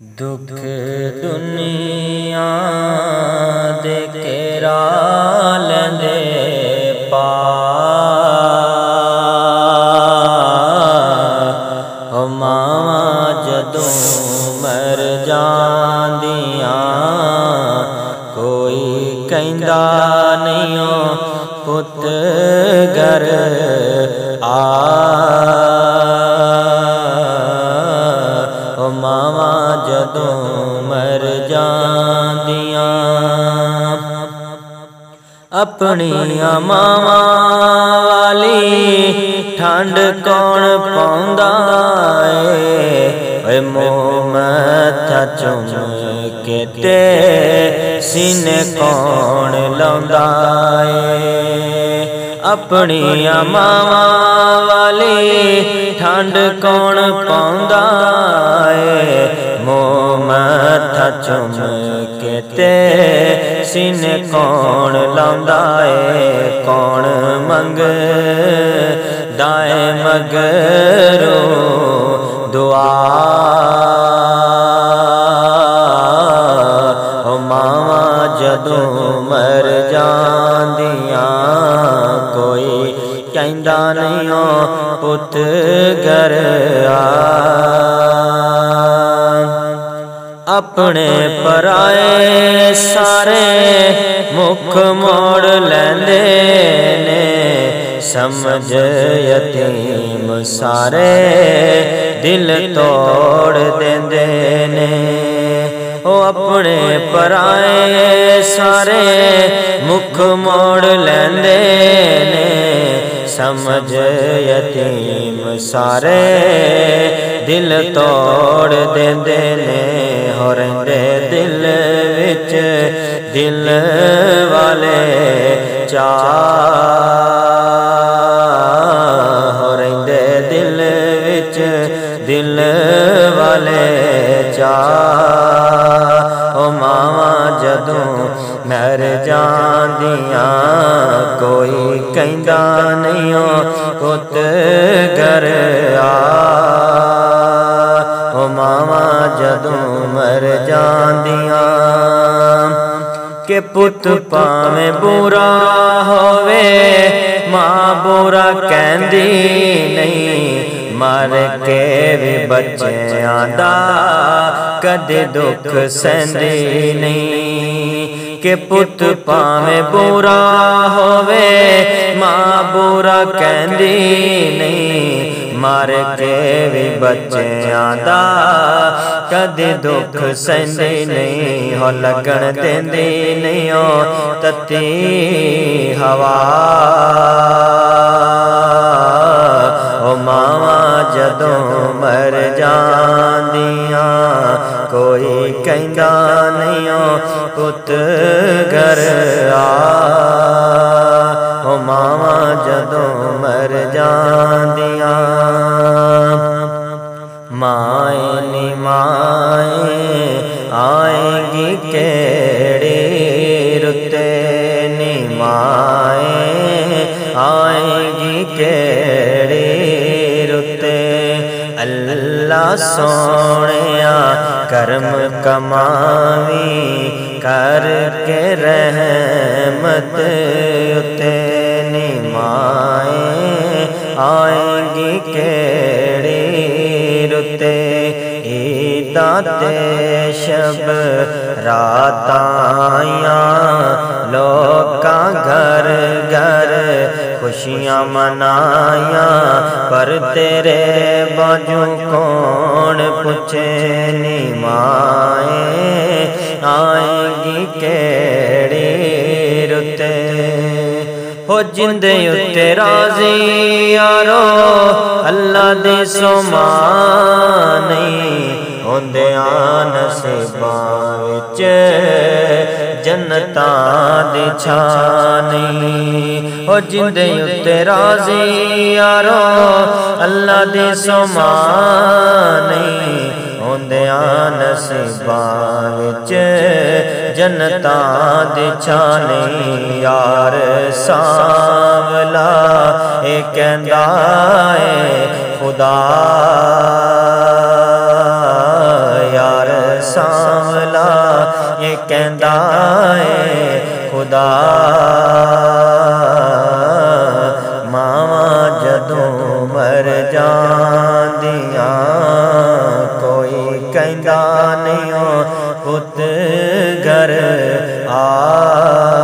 दुख दुनिया दे केरा लेंदे पा ओ मावा जदों मर जांदियां कोई कहंदा नहीं ओ पुत घर आ मावा जदों मर जांदियां अपनियां मावा वाली ठंड कौन पाउंदा ए मोह मत्था चुम के ते सीने कौन लाउंदा अपनियां मावा वाली ठंड कौन पाउंदा मोह मत्था चुम के ते सीने कौन लाउंदा कौन मंगदा मगरो दुआ ओ मावा जदों मर जांदियां कोई कहंदा नहीं ओ पुत घर आ अपने पराए सारे मुख मोड़ लेंदे ने समझ यतीम सारे दिल तोड़ देंदे ने ओ अपने पराए सारे मुख मोड़ लेंदे ने समझ यतीम सारे दिल तोड़ देंदे ने हो रहिंदे दिल विच दिल वाले चा हो रहिंदे दिल विच दिल वाले चा ओ मावा जदों मर जांदियां कोई कहंदा नहीं ओ पुत घर आ ओ मावा जदों मर जांदियां के पुत भावें बुरा होवे मां बुरा कहंदी नहीं मर के भी बच्चियां दा कदे दुख सहंदी नहीं के पुत भावें बुरा होवे मां बुरा कहंदी नहीं मर के भी बच्चियां दा कदे दुख सहंदी नहीं हो लगन देंदी नहीं हो तत्ती हवा ओ मावा जदों मर जांदियां कोई कहंदा नहीं ओ पुत घर आ ओ मावा जदों मर जांदियां माए नी माए आएगी केड़ी रुते नी माए आएगी केड़ी रुते अल्लाह सोनिया करम कमावी करके रहमत उते नी माए आएगी केड़ी रुते ईदाते शब रातायां लोका घर घर खुशियां मनाया पर तेरे बाजू कौन पूछे नी माए आएगी केड़ी रुते हो जिंदे उत्ते राजी यारो अल्लाह दी सोमा नहीं होंदे नसीबां विच जन्नतां दी छां नहीं हो जिंदे उत्ते राजी यारो अल्लाह दी सोमा नहीं होंदे नसीबां विच जन्नतां दी छां नहीं यार सांवला ए कहंदा ए खुदा यार सांवला ये कहंदा है खुदा मावा जदों मर जांदियां कोई कहंदा नहीं पुत घर आ